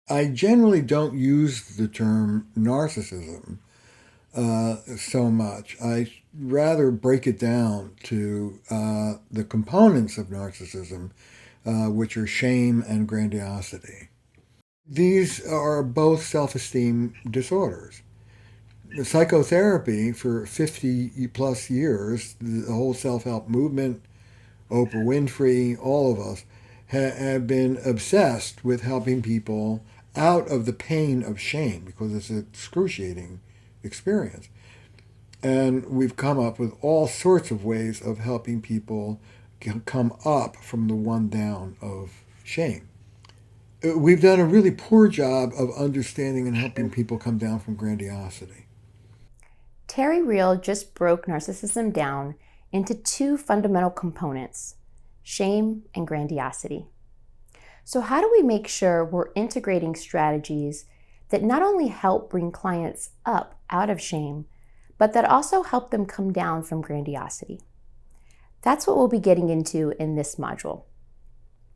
I generally don't use the term narcissism so much. I rather break it down to the components of narcissism, which are shame and grandiosity. These are both self esteem disorders. The psychotherapy for 50 plus years, the whole self help movement, Oprah Winfrey, all of us have been obsessed with helping people out of the pain of shame because it's an excruciating experience. And we've come up with all sorts of ways of helping people come up from the one down of shame. We've done a really poor job of understanding and helping people come down from grandiosity. Terry Real just broke narcissism down into two fundamental components: shame and grandiosity. So, how do we make sure we're integrating strategies that not only help bring clients up out of shame, but that also help them come down from grandiosity? That's what we'll be getting into in this module.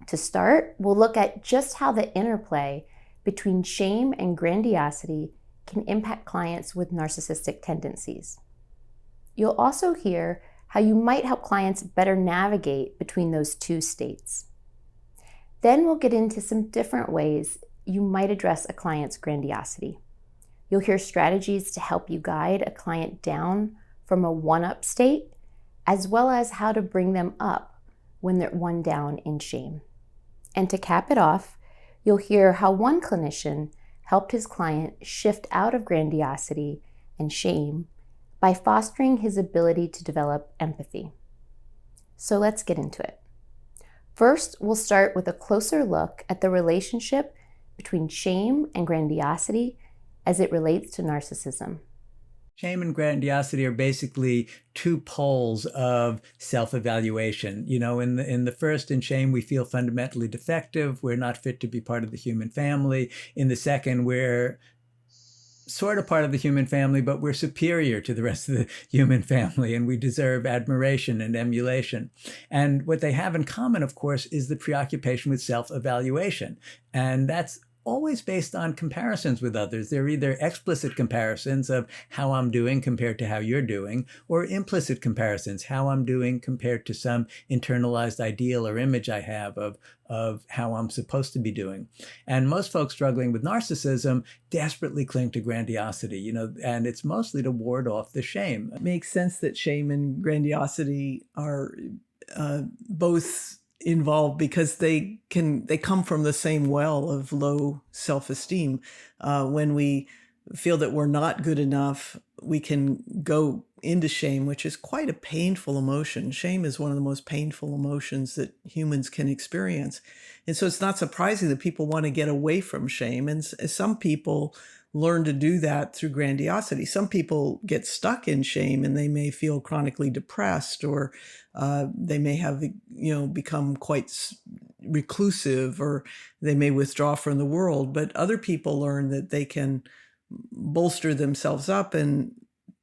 To start, we'll look at just how the interplay between shame and grandiosity can impact clients with narcissistic tendencies. You'll also hear how you might help clients better navigate between those two states. Then we'll get into some different ways you might address a client's grandiosity. You'll hear strategies to help you guide a client down from a one-up state, as well as how to bring them up when they're one down in shame. And to cap it off, you'll hear how one clinician helped his client shift out of grandiosity and shame by fostering his ability to develop empathy. So let's get into it. First, we'll start with a closer look at the relationship between shame and grandiosity as it relates to narcissism. Shame and grandiosity are basically two poles of self-evaluation. You know, in the first, in shame, we feel fundamentally defective. We're not fit to be part of the human family. In the second, we're sort of part of the human family, but we're superior to the rest of the human family, and we deserve admiration and emulation. And what they have in common, of course, is the preoccupation with self-evaluation. And that's always based on comparisons with others. They're either explicit comparisons of how I'm doing compared to how you're doing, or implicit comparisons, how I'm doing compared to some internalized ideal or image I have of how I'm supposed to be doing. And most folks struggling with narcissism desperately cling to grandiosity, you know, and it's mostly to ward off the shame. It makes sense that shame and grandiosity are both involved because they come from the same well of low self-esteem. When we feel that we're not good enough, we can go into shame, which is quite a painful emotion. Shame is one of the most painful emotions that humans can experience. And so it's not surprising that people want to get away from shame. And some people learn to do that through grandiosity. Some people get stuck in shame and they may feel chronically depressed, or they may have, become quite reclusive, or they may withdraw from the world. But other people learn that they can bolster themselves up and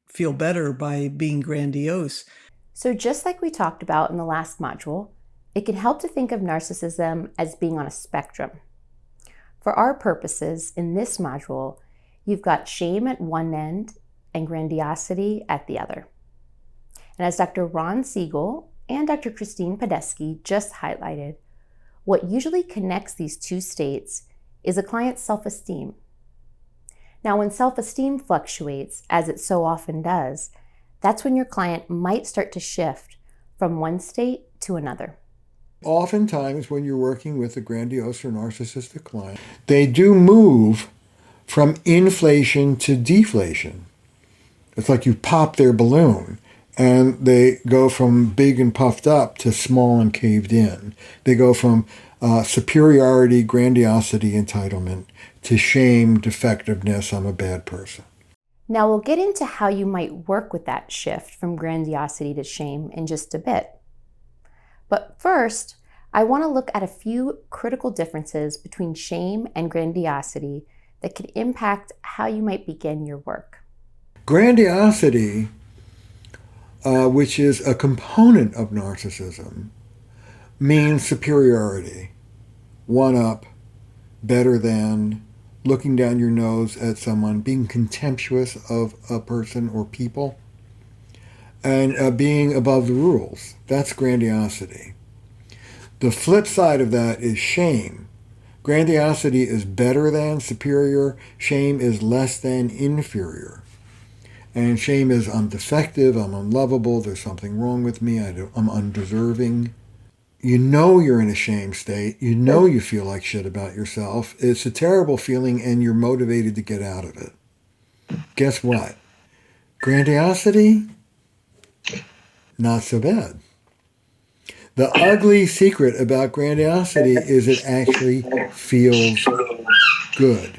feel better by being grandiose. So just like we talked about in the last module, it can help to think of narcissism as being on a spectrum. For our purposes, in this module, you've got shame at one end and grandiosity at the other. And as Dr. Ron Siegel and Dr. Christine Podesky just highlighted, what usually connects these two states is a client's self-esteem. Now, when self-esteem fluctuates, as it so often does, that's when your client might start to shift from one state to another. Oftentimes, when you're working with a grandiose or narcissistic client, they do move from inflation to deflation. It's like you pop their balloon and they go from big and puffed up to small and caved in. They go from superiority, grandiosity, entitlement to shame, defectiveness, I'm a bad person. Now we'll get into how you might work with that shift from grandiosity to shame in just a bit. But first, I want to look at a few critical differences between shame and grandiosity that could impact how you might begin your work. Grandiosity, which is a component of narcissism, means superiority, one up, better than, looking down your nose at someone, being contemptuous of a person or people, and being above the rules. That's grandiosity. The flip side of that is shame. Grandiosity is better than, superior. Shame is less than, inferior. And shame is, I'm defective, I'm unlovable, there's something wrong with me, I'm undeserving. You know you're in a shame state. You know you feel like shit about yourself. It's a terrible feeling and you're motivated to get out of it. Guess what? Grandiosity? Not so bad. The ugly secret about grandiosity is it actually feels good.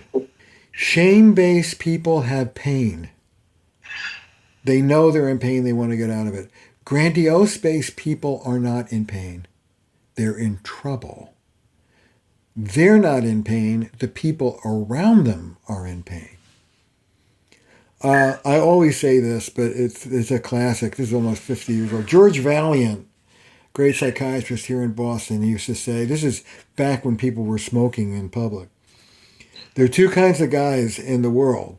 Shame-based people have pain. They know they're in pain. They want to get out of it. Grandiose-based people are not in pain. They're in trouble. They're not in pain. The people around them are in pain. I always say this, but it's a classic. This is almost 50 years old. George Valiant, great psychiatrist here in Boston, he used to say, this is back when people were smoking in public. There are two kinds of guys in the world.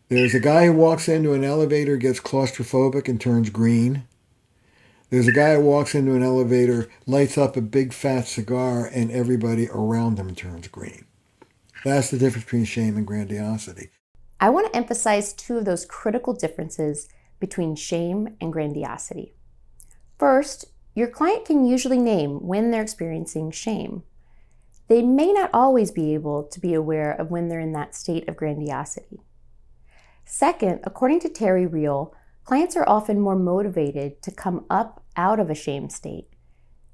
There's a guy who walks into an elevator, gets claustrophobic, and turns green. There's a guy who walks into an elevator, lights up a big fat cigar, and everybody around him turns green. That's the difference between shame and grandiosity. I want to emphasize two of those critical differences between shame and grandiosity. First, your client can usually name when they're experiencing shame. They may not always be able to be aware of when they're in that state of grandiosity. Second, according to Terry Real, clients are often more motivated to come up out of a shame state.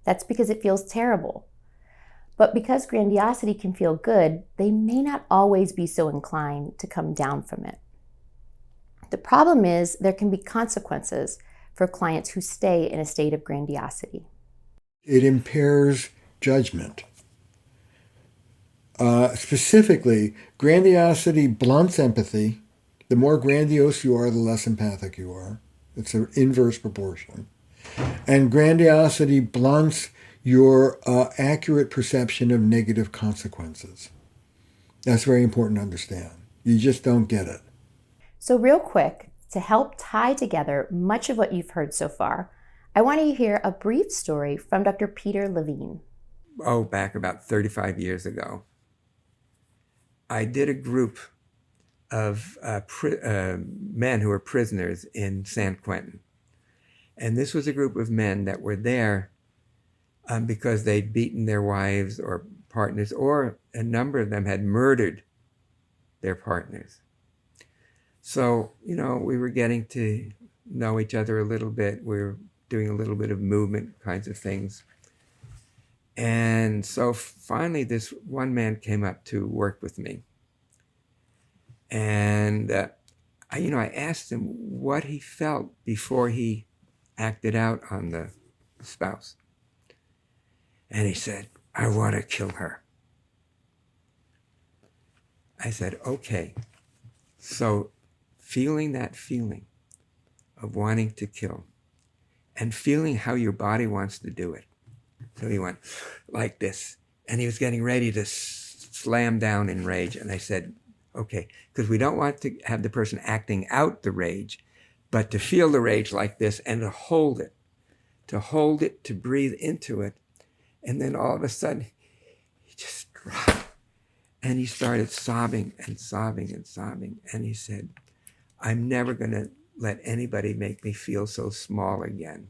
That's because it feels terrible. But because grandiosity can feel good, they may not always be so inclined to come down from it. The problem is there can be consequences for clients who stay in a state of grandiosity. It impairs judgment. Specifically, grandiosity blunts empathy. The more grandiose you are, the less empathic you are. It's an inverse proportion. And grandiosity blunts your accurate perception of negative consequences. That's very important to understand. You just don't get it. So real quick, to help tie together much of what you've heard so far, I want to hear a brief story from Dr. Peter Levine. Oh, back about 35 years ago, I did a group of men who were prisoners in San Quentin. And this was a group of men that were there because they'd beaten their wives or partners, or a number of them had murdered their partners. So, you know, we were getting to know each other a little bit. We were doing a little bit of movement kinds of things. And so finally, this one man came up to work with me. And, I asked him what he felt before he acted out on the spouse. And he said, I want to kill her. I said, okay. So feeling that feeling of wanting to kill and feeling how your body wants to do it. So he went like this, and he was getting ready to slam down in rage. And I said, okay, because we don't want to have the person acting out the rage, but to feel the rage like this and to hold it, to breathe into it. And then all of a sudden, he just dropped. And he started sobbing and sobbing and sobbing. And he said, I'm never going to let anybody make me feel so small again.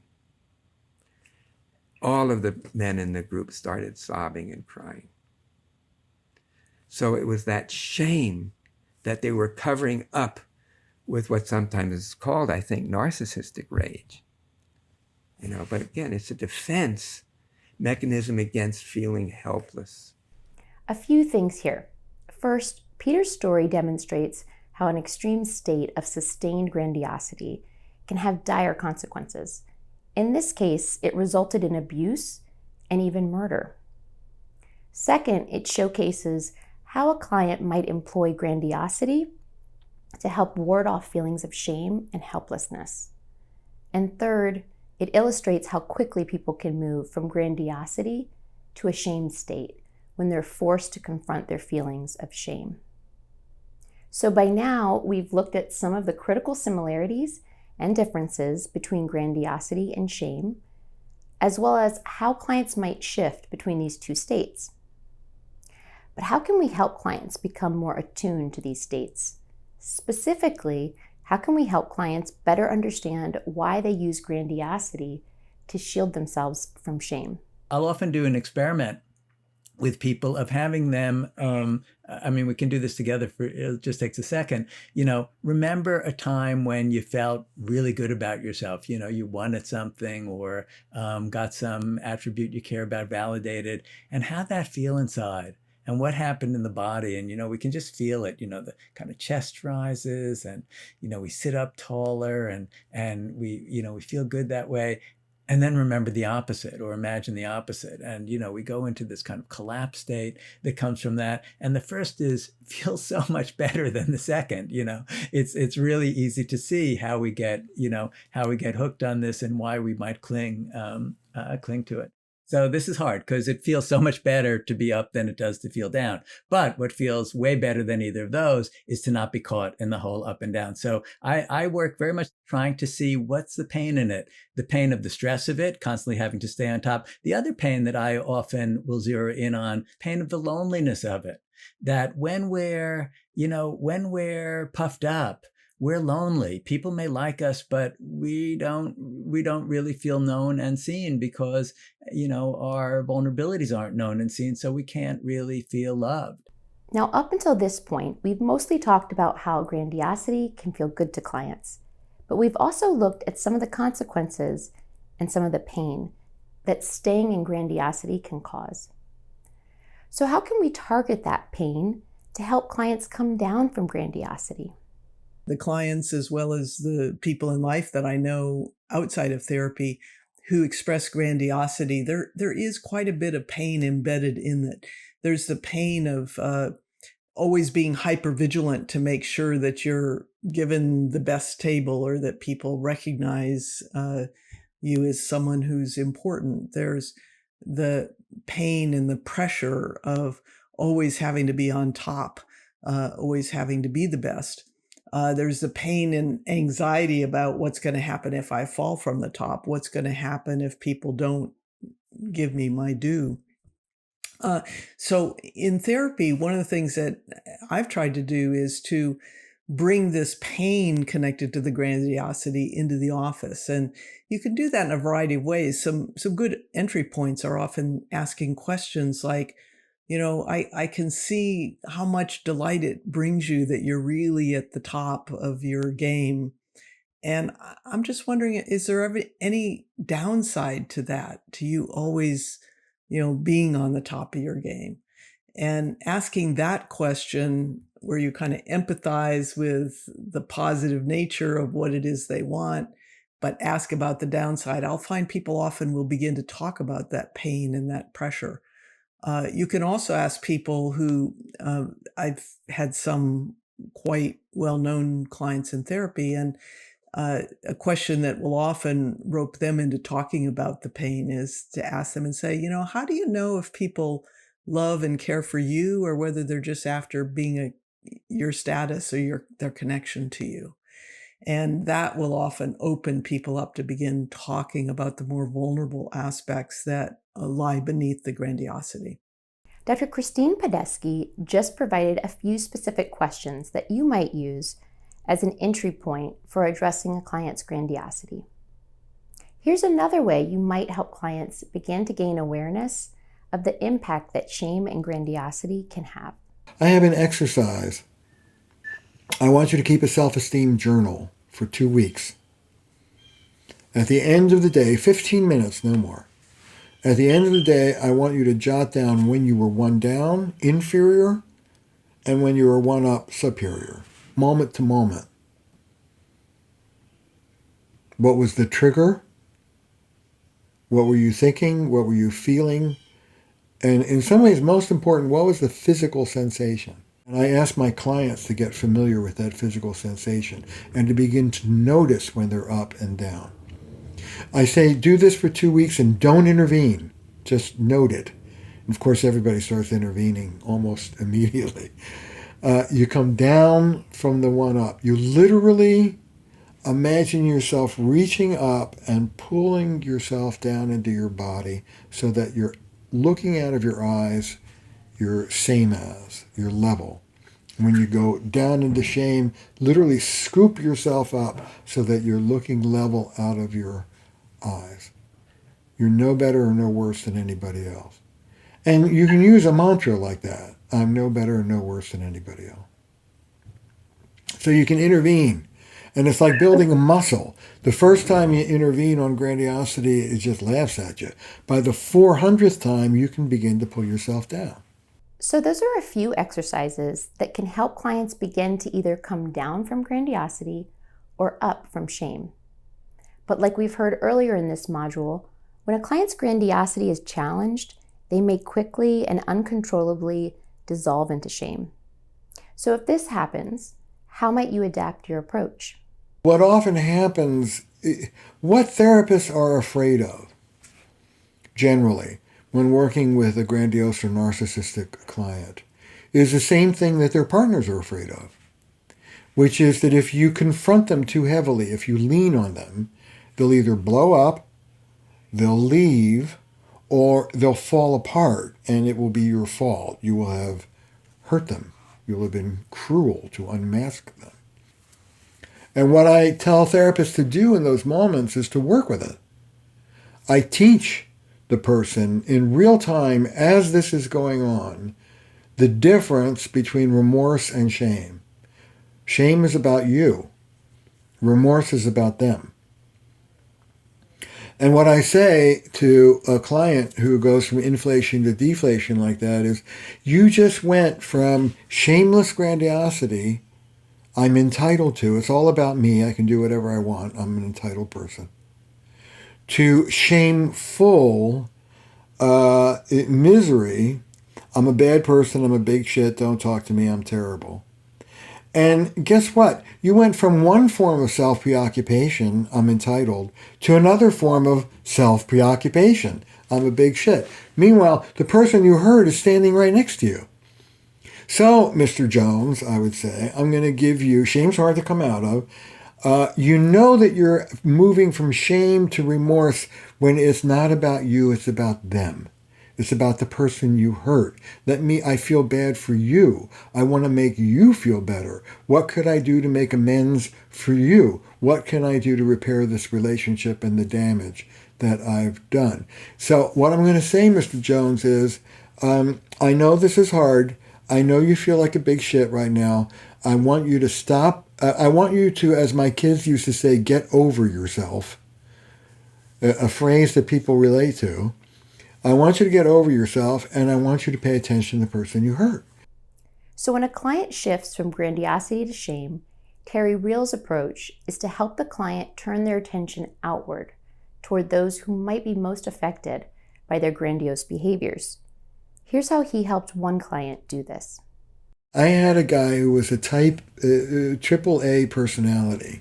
All of the men in the group started sobbing and crying. So it was that shame that they were covering up with what sometimes is called, I think, narcissistic rage. But again, it's a defense mechanism against feeling helpless. A few things here. First, Peter's story demonstrates how an extreme state of sustained grandiosity can have dire consequences. In this case, it resulted in abuse and even murder. Second, it showcases how a client might employ grandiosity to help ward off feelings of shame and helplessness. And third, it illustrates how quickly people can move from grandiosity to a shame state when they're forced to confront their feelings of shame. So by now, we've looked at some of the critical similarities and differences between grandiosity and shame, as well as how clients might shift between these two states. But how can we help clients become more attuned to these states? Specifically, how can we help clients better understand why they use grandiosity to shield themselves from shame? I'll often do an experiment with people of having them, we can do this together it just takes a second, remember a time when you felt really good about yourself, you won at something or got some attribute you care about validated, and how that feel inside and what happened in the body. And, we can just feel it, the kind of chest rises and, we sit up taller and we feel good that way. And then remember the opposite, or imagine the opposite. And, we go into this kind of collapse state that comes from that. And the first feels so much better than the second. It's really easy to see how we get hooked on this and why we might cling to it. So this is hard because it feels so much better to be up than it does to feel down. But what feels way better than either of those is to not be caught in the whole up and down. So I work very much trying to see what's the pain in it, the pain of the stress of it, constantly having to stay on top. The other pain that I often will zero in on, pain of the loneliness of it, that when we're puffed up, we're lonely. People may like us, but we don't really feel known and seen because, our vulnerabilities aren't known and seen, so we can't really feel loved. Now, up until this point, we've mostly talked about how grandiosity can feel good to clients, but we've also looked at some of the consequences and some of the pain that staying in grandiosity can cause. So how can we target that pain to help clients come down from grandiosity? The clients, as well as the people in life that I know outside of therapy who express grandiosity, there is quite a bit of pain embedded in it. There's the pain of always being hypervigilant to make sure that you're given the best table or that people recognize you as someone who's important. There's the pain and the pressure of always having to be on top, always having to be the best. There's the pain and anxiety about what's going to happen if I fall from the top, what's going to happen if people don't give me my due. So in therapy, one of the things that I've tried to do is to bring this pain connected to the grandiosity into the office. And you can do that in a variety of ways. Some good entry points are often asking questions like, I can see how much delight it brings you that you're really at the top of your game. And I'm just wondering, is there ever any downside to that, to you always, being on the top of your game? And asking that question where you kind of empathize with the positive nature of what it is they want, but ask about the downside, I'll find people often will begin to talk about that pain and that pressure. You can also ask people who, I've had some quite well-known clients in therapy, and a question that will often rope them into talking about the pain is to ask them and say, how do you know if people love and care for you or whether they're just after being your status or their connection to you? And that will often open people up to begin talking about the more vulnerable aspects that lie beneath the grandiosity. Dr. Christine Podesky just provided a few specific questions that you might use as an entry point for addressing a client's grandiosity. Here's another way you might help clients begin to gain awareness of the impact that shame and grandiosity can have. I have an exercise. I want you to keep a self-esteem journal for 2 weeks. At the end of the day, 15 minutes, no more. At the end of the day, I want you to jot down when you were one down, inferior, and when you were one up, superior, moment to moment. What was the trigger? What were you thinking? What were you feeling? And in some ways, most important, what was the physical sensation? And I ask my clients to get familiar with that physical sensation and to begin to notice when they're up and down. I say, do this for 2 weeks and don't intervene. Just note it. Of course, everybody starts intervening almost immediately. You come down from the one up. You literally imagine yourself reaching up and pulling yourself down into your body so that you're looking out of your eyes, you're same as, you're level. When you go down into shame, literally scoop yourself up so that you're looking level out of your eyes. You're no better or no worse than anybody else. And you can use a mantra like that. I'm no better or no worse than anybody else. So you can intervene. And it's like building a muscle. The first time you intervene on grandiosity, it just laughs at you. By the 400th time, you can begin to pull yourself down. So those are a few exercises that can help clients begin to either come down from grandiosity or up from shame. But like we've heard earlier in this module, when a client's grandiosity is challenged, they may quickly and uncontrollably dissolve into shame. So if this happens, how might you adapt your approach? What often happens, what therapists are afraid of, generally, when working with a grandiose or narcissistic client, is the same thing that their partners are afraid of, which is that if you confront them too heavily, if you lean on them, they'll either blow up, they'll leave, or they'll fall apart, and it will be your fault. You will have hurt them. You'll have been cruel to unmask them. And what I tell therapists to do in those moments is to work with it. I teach the person in real time, as this is going on, the difference between remorse and shame. Shame is about you. Remorse is about them. And what I say to a client who goes from inflation to deflation like that is, you just went from shameless grandiosity, I'm entitled to, it's all about me, I can do whatever I want, I'm an entitled person, to shameful misery, I'm a bad person, I'm a big shit, don't talk to me, I'm terrible. And guess what? You went from one form of self-preoccupation, I'm entitled, to another form of self-preoccupation, I'm a big shit. Meanwhile, the person you hurt is standing right next to you. So, Mr. Jones, I would say, I'm going to give you, shame's hard to come out of. You know that you're moving from shame to remorse when it's not about you, it's about them. It's about the person you hurt. I feel bad for you. I want to make you feel better. What could I do to make amends for you? What can I do to repair this relationship and the damage that I've done? So what I'm going to say, Mr. Jones, is I know this is hard. I know you feel like a big shit right now. I want you to stop. I want you to, as my kids used to say, get over yourself. A phrase that people relate to. I want you to get over yourself, and I want you to pay attention to the person you hurt. So when a client shifts from grandiosity to shame, Terry Real's approach is to help the client turn their attention outward toward those who might be most affected by their grandiose behaviors. Here's how he helped one client do this. I had a guy who was a type AAA personality.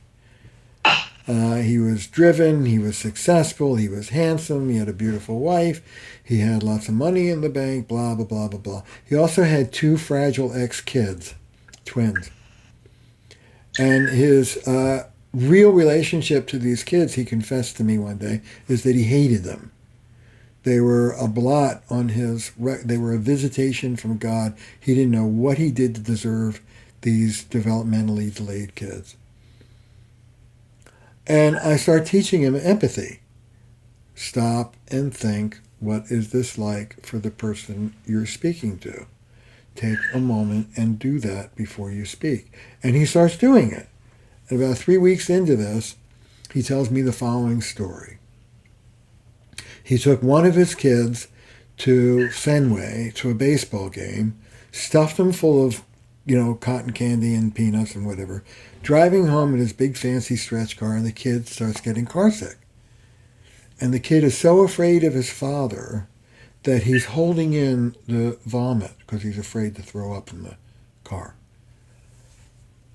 He was driven, he was successful, he was handsome, he had a beautiful wife, he had lots of money in the bank, blah, blah, blah, blah, blah. He also had 2 fragile ex-kids, twins. And his real relationship to these kids, he confessed to me one day, is that he hated them. They were a blot on they were a visitation from God. He didn't know what he did to deserve these developmentally delayed kids. And I start teaching him empathy. Stop and think, what is this like for the person you're speaking to? Take a moment and do that before you speak. And he starts doing it. And about 3 weeks into this, he tells me the following story. He took one of his kids to Fenway, to a baseball game, stuffed him full of, cotton candy and peanuts and whatever, driving home in his big fancy stretch car, and the kid starts getting carsick. And the kid is so afraid of his father that he's holding in the vomit because he's afraid to throw up in the car.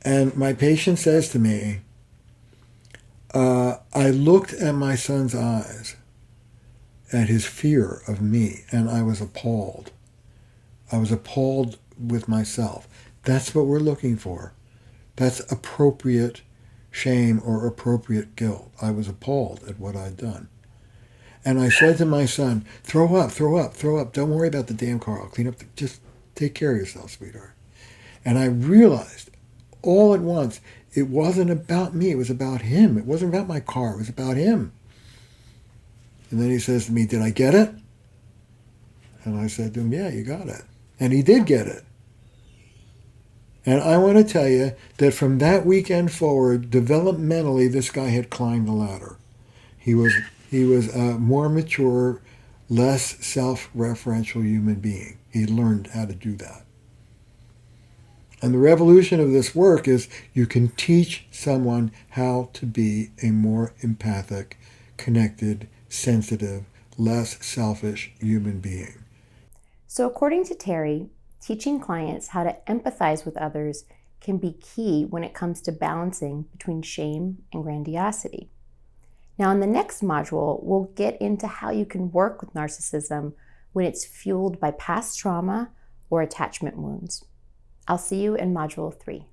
And my patient says to me, I looked at my son's eyes, at his fear of me, and I was appalled. I was appalled with myself. That's what we're looking for. That's appropriate shame or appropriate guilt. I was appalled at what I'd done. And I said to my son, throw up, throw up, throw up. Don't worry about the damn car. I'll clean up. Just take care of yourself, sweetheart. And I realized all at once, it wasn't about me. It was about him. It wasn't about my car. It was about him. And then he says to me, did I get it? And I said to him, yeah, you got it. And he did get it. And I want to tell you that from that weekend forward, developmentally, this guy had climbed the ladder. He was a more mature, less self-referential human being. He learned how to do that. And the revolution of this work is you can teach someone how to be a more empathic, connected, sensitive, less selfish human being. So according to Terry, teaching clients how to empathize with others can be key when it comes to balancing between shame and grandiosity. Now, in the next module, we'll get into how you can work with narcissism when it's fueled by past trauma or attachment wounds. I'll see you in Module 3.